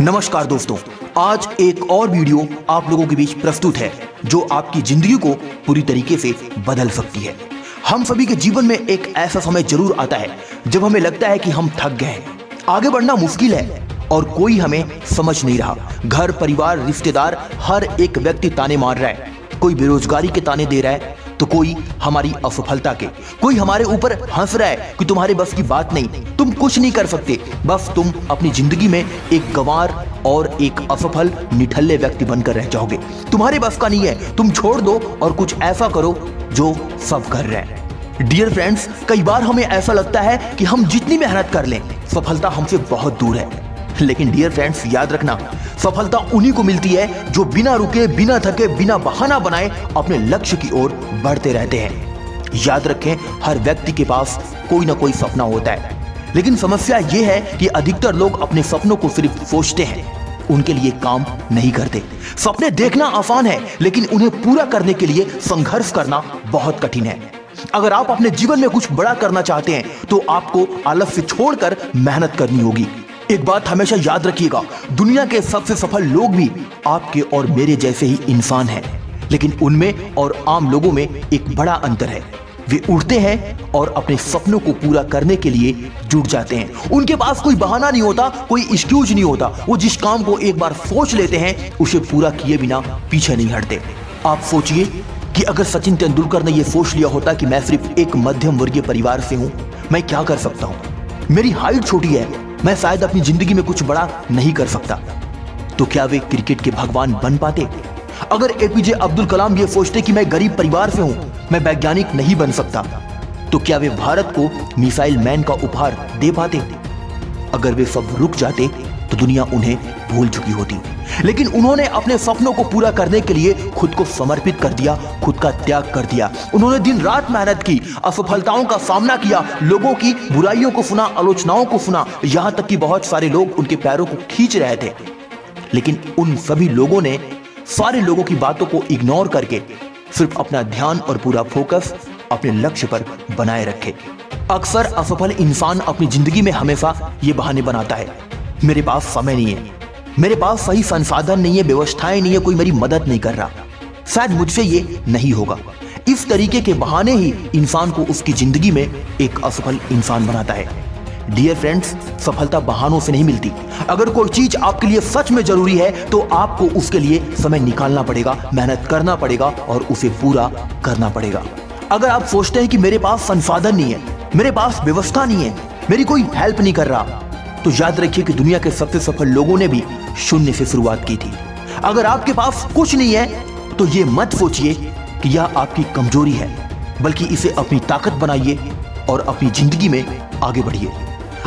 नमस्कार दोस्तों, आज एक और वीडियो आप लोगों के बीच प्रस्तुत है जो आपकी जिंदगी को पूरी तरीके से बदल सकती है। हम सभी के जीवन में एक ऐसा समय जरूर आता है जब हमें लगता है कि हम थक गए हैं, आगे बढ़ना मुश्किल है और कोई हमें समझ नहीं रहा। घर, परिवार, रिश्तेदार, हर एक व्यक्ति ताने मार रहा है। कोई बेरोजगारी के ताने दे रहा है तो कोई हमारी असफलता के, कोई हमारे ऊपर हंस रहा है कि तुम्हारे बस की बात नहीं, तुम कुछ नहीं कर सकते, बस तुम अपनी जिंदगी में एक गंवार और एक असफल निठल्ले व्यक्ति बनकर रह जाओगे। तुम्हारे बस का नहीं है, तुम छोड़ दो और कुछ ऐसा करो जो सब कर रहे हैं। डियर फ्रेंड्स, कई बार हमें ऐसा लगता है कि हम जितनी मेहनत कर लें सफलता हमसे बहुत दूर है। लेकिन डियर फ्रेंड्स, याद रखना, सफलता उन्हीं को मिलती है जो बिना रुके, बिना थके, बिना बहाना बनाए अपने लक्ष्य की ओर बढ़ते रहते हैं। याद रखें, हर व्यक्ति के पास कोई ना कोई सपना होता है, लेकिन समस्या यह है कि अधिकतर लोग अपने सपनों को सिर्फ सोचते हैं, उनके लिए काम नहीं करते। सपने देखना आसान है, लेकिन उन्हें पूरा करने के लिए संघर्ष करना बहुत कठिन है। अगर आप अपने जीवन में कुछ बड़ा करना चाहते हैं तो आपको आलस्य छोड़कर मेहनत करनी होगी। एक बात हमेशा याद रखिएगा, दुनिया के सबसे सफल लोग भी आपके और मेरे जैसे ही इंसान हैं, लेकिन उनमें और आम लोगों में एक बड़ा अंतर है। वे उठते हैं और अपने सपनों को पूरा करने के लिए जुट जाते हैं। उनके पास कोई बहाना नहीं होता, कोई एक्सक्यूज नहीं होता। वो जिस काम को एक बार सोच लेते हैं उसे पूरा किए बिना पीछे नहीं हटते। आप सोचिए कि अगर सचिन तेंदुलकर ने यह सोच लिया होता कि मैं सिर्फ एक मध्यम वर्गीय परिवार से हूं, मैं क्या कर सकता हूं, मेरी हाइट छोटी है, मैं शायद अपनी जिंदगी में कुछ बड़ा नहीं कर सकता, तो क्या वे क्रिकेट के भगवान बन पाते? अगर एपीजे अब्दुल कलाम ये सोचते कि मैं गरीब परिवार से हूं, मैं वैज्ञानिक नहीं बन सकता, तो क्या वे भारत को मिसाइल मैन का उपहार दे पाते? अगर वे सब रुक जाते तो दुनिया उन्हें भूल चुकी होती। लेकिन उन्होंने अपने सपनों को पूरा करने के लिए खुद को समर्पित कर दिया, खुद का त्याग कर दिया। उन्होंने दिन रात मेहनत की, असफलताओं का सामना किया, लोगों की बुराइयों को सुना, आलोचनाओं को सुना, यहां तक कि बहुत सारे लोग उनके पैरों को खींच रहे थे। लेकिन उन सभी लोगों ने सारे लोगों की बातों को इग्नोर करके सिर्फ अपना ध्यान और पूरा फोकस अपने लक्ष्य पर बनाए रखे। अक्सर असफल इंसान अपनी जिंदगी में हमेशा ये बहाने बनाता है, मेरे पास समय नहीं है, मेरे पास सही संसाधन नहीं है, व्यवस्थाएं नहीं है, कोई मेरी मदद नहीं कर रहा, शायद मुझसे ये नहीं होगा। इस तरीके के बहाने ही इंसान को उसकी जिंदगी में एक असफल इंसान बनाता है। डियर फ्रेंड्स, सफलता बहानों से नहीं मिलती। अगर कोई चीज आपके लिए सच में जरूरी है तो आपको उसके लिए समय निकालना पड़ेगा, मेहनत करना पड़ेगा और उसे पूरा करना पड़ेगा। अगर आप सोचते हैं कि मेरे पास संसाधन नहीं है, मेरे पास व्यवस्था नहीं है, मेरी कोई हेल्प नहीं कर रहा, तो याद रखिए कि दुनिया के सबसे सफल लोगों ने भी शून्य से शुरुआत की थी। अगर आपके पास कुछ नहीं है तो ये मत सोचिए कि यह आपकी कमजोरी है, बल्कि इसे अपनी ताकत बनाइए और अपनी जिंदगी में आगे बढ़िए।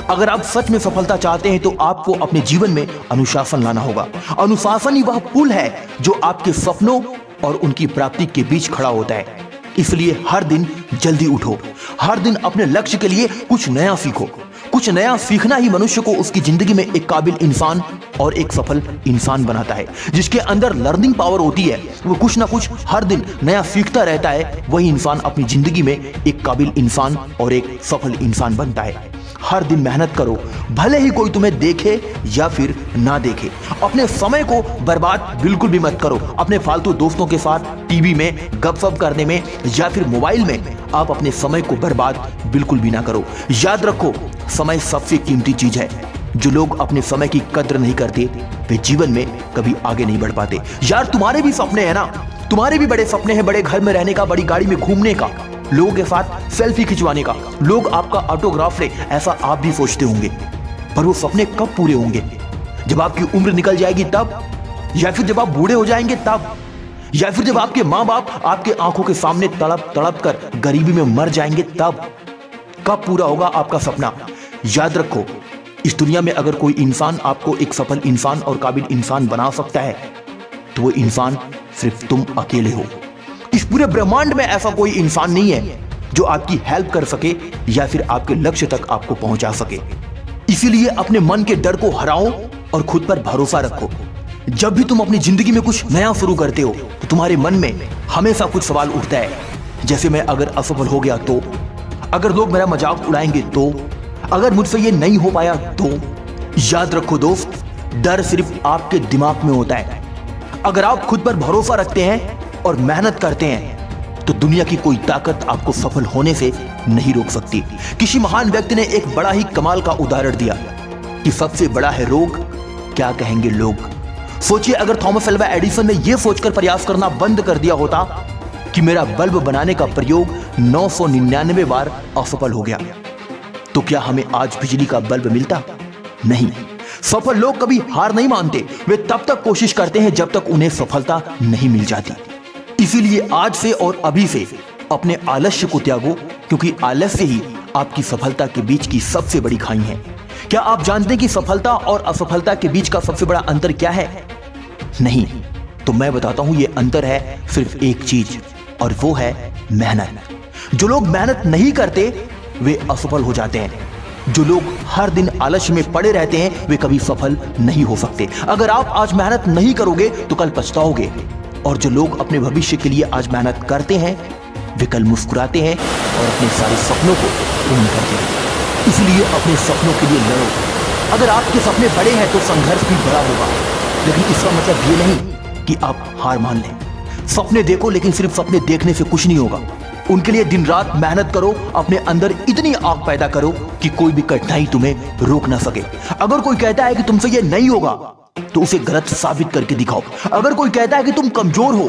अगर आप सच में सफलता चाहते हैं तो आपको अपने जीवन में अनुशासन लाना होगा। अनुशासन ही वह पुल है जो आपके सपनों और उनकी प्राप्ति के बीच खड़ा होता है। इसलिए हर दिन जल्दी उठो, हर दिन अपने लक्ष्य के लिए कुछ नया सीखो। कुछ नया सीखना ही मनुष्य को उसकी जिंदगी में एक काबिल इंसान और एक सफल इंसान बनाता है। जिसके अंदर लर्निंग पावर होती है, वो कुछ ना कुछ हर दिन नया सीखता रहता है, वही इंसान अपनी जिंदगी में एक काबिल इंसान और एक सफल इंसान बनता है। हर दिन मेहनत करो, भले ही कोई तुम्हें देखे या फिर ना देखे। अपने समय को बर्बाद बिल्कुल भी मत करो अपने फालतू दोस्तों के साथ टीवी में गपशप करने में या फिर मोबाइल में। आप अपने समय को बर्बाद बिल्कुल भी ना करो। याद रखो, समय सबसे कीमती चीज है। जो लोग अपने समय की कद्र नहीं करते वे जीवन में कभी आगे नहीं बढ़ पाते। यार, तुम्हारे भी सपने हैं ना, तुम्हारे भी बड़े सपने हैं, बड़े घर में रहने का, बड़ी गाड़ी में घूमने का, लोगों के साथ सेल्फी खिंचवाने का, लोग आपका ऑटोग्राफ ले, ऐसा आप भी सोचते होंगे। पर वो सपने कब पूरे होंगे? जब आपकी उम्र निकल जाएगी तब, या फिर जब आप बूढ़े हो जाएंगे तब, या फिर जब आपके माँ बाप आपके आंखों के सामने तड़प तड़प कर गरीबी में मर जाएंगे तब। कब पूरा होगा आपका सपना? याद रखो, इस दुनिया में अगर कोई इंसान आपको एक सफल इंसान और काबिल इंसान बना सकता है तो वो इंसान सिर्फ तुम अकेले हो। इस पूरे ब्रह्मांड में ऐसा कोई इंसान नहीं है जो आपकी हेल्प कर सके या फिर आपके लक्ष्य तक आपको पहुंचा सके। इसीलिए अपने मन के डर को हराओ और खुद पर भरोसा रखो। जब भी तुम अपनी जिंदगी में कुछ नया शुरू करते हो तो तुम्हारे मन में हमेशा कुछ सवाल उठता है, जैसे मैं अगर असफल हो गया तो, अगर लोग मेरा मजाक उड़ाएंगे तो, अगर मुझसे ये नहीं हो पाया तो। याद रखो दोस्त, डर सिर्फ आपके दिमाग में होता है। अगर आप खुद पर भरोसा रखते हैं और मेहनत करते हैं तो दुनिया की कोई ताकत आपको सफल होने से नहीं रोक सकती। किसी महान व्यक्ति ने एक बड़ा ही कमाल का उदाहरण दिया कि सबसे बड़ा है रोग, क्या कहेंगे लोग। सोचिए, अगर थॉमस अल्वा एडिसन ने यह सोचकर प्रयास करना बंद कर दिया होता कि मेरा बल्ब बनाने का प्रयोग 999 बार असफल हो गया, तो क्या हमें आज बिजली का बल्ब मिलता? नहीं। सफल लोग कभी हार नहीं मानते, वे तब तक कोशिश करते हैं जब तक उन्हें सफलता नहीं मिल जाती। इसीलिए आज से और अभी से अपने आलस्य को त्यागो, क्योंकि आलस्य ही आपकी सफलता के बीच की सबसे बड़ी खाई है। क्या आप जानते हैं कि सफलता और असफलता के बीच का सबसे बड़ा अंतर क्या है? नहीं, तो मैं बताता हूं, यह अंतर है सिर्फ एक चीज, और वो है मेहनत। जो लोग मेहनत नहीं करते वे असफल हो जाते हैं। जो लोग हर दिन आलस्य में पड़े रहते हैं वे कभी सफल नहीं हो सकते। अगर आप आज मेहनत नहीं करोगे तो कल पछताओगे, और जो लोग अपने भविष्य के लिए आज मेहनत करते हैं वे कल मुस्कुराते हैं और अपने सारे सपनों को पूर्ण करते हैं। इसलिए अपने सपनों के लिए लड़ो। अगर आपके सपने बड़े हैं तो संघर्ष भी बड़ा होगा, लेकिन इसका मतलब ये नहीं कि आप हार मान लें। सपने देखो, लेकिन सिर्फ सपने देखने से कुछ नहीं होगा। उनके लिए दिन रात मेहनत करो, अपने अंदर इतनी आग पैदा करो कि कोई भी कठिनाई तुम्हें रोक ना सके। अगर कोई कहता है कि तुमसे ये नहीं होगा तो उसे गलत साबित करके दिखाओ। अगर कोई कहता है कि तुम कमजोर हो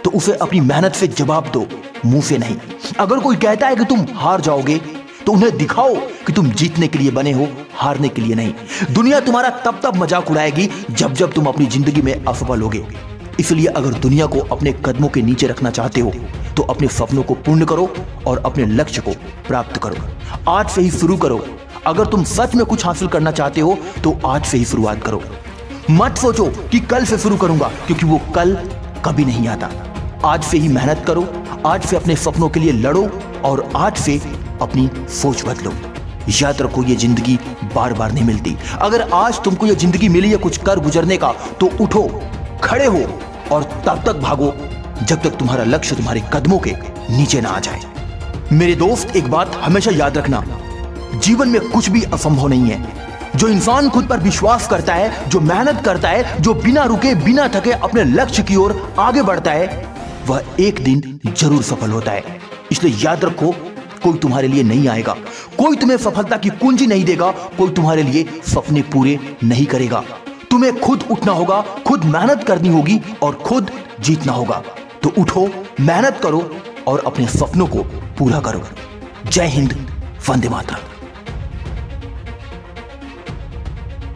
तो उसे अपनी मेहनत से जवाब दो, मुंह से नहीं। अगर कोई कहता है कि तुम हार जाओगे तो उन्हें दिखाओ कि तुम जीतने के लिए बने हो, हारने के लिए नहीं। दुनिया तुम्हारा तब तक मजाक उड़ाएगी जब जब तुम अपनी जिंदगी में असफल होगे। इसलिए अगर दुनिया को अपने कदमों के नीचे रखना चाहते हो तो अपने सपनों को पूर्ण करो और अपने लक्ष्य को प्राप्त करो। आज से ही शुरू करो। अगर तुम सच में कुछ हासिल करना चाहते हो तो आज से ही शुरुआत करो। मत सोचो कि कल से शुरू करूंगा, क्योंकि वो कल कभी नहीं आता। आज से ही मेहनत करो, आज से अपने सपनों के लिए लड़ो और आज से अपनी सोच बदलो। याद रखो, ये जिंदगी बार बार नहीं मिलती। अगर आज तुमको ये जिंदगी मिली है कुछ कर गुजरने का तो उठो, खड़े हो और तब तक भागो जब तक तुम्हारा लक्ष्य तुम्हारे कदमों के नीचे ना आ जाए। मेरे दोस्त, एक बात हमेशा याद रखना, जीवन में कुछ भी असंभव नहीं है। जो इंसान खुद पर विश्वास करता है, जो मेहनत करता है, जो बिना रुके बिना थके अपने लक्ष्य की ओर आगे बढ़ता है, वह एक दिन जरूर सफल होता है। इसलिए याद रखो, कोई तुम्हारे लिए नहीं आएगा, कोई तुम्हें सफलता की कुंजी नहीं देगा, कोई तुम्हारे लिए सपने पूरे नहीं करेगा। तुम्हें खुद उठना होगा, खुद मेहनत करनी होगी और खुद जीतना होगा। तो उठो, मेहनत करो और अपने सपनों को पूरा करो। जय हिंद, वंदे मातरम।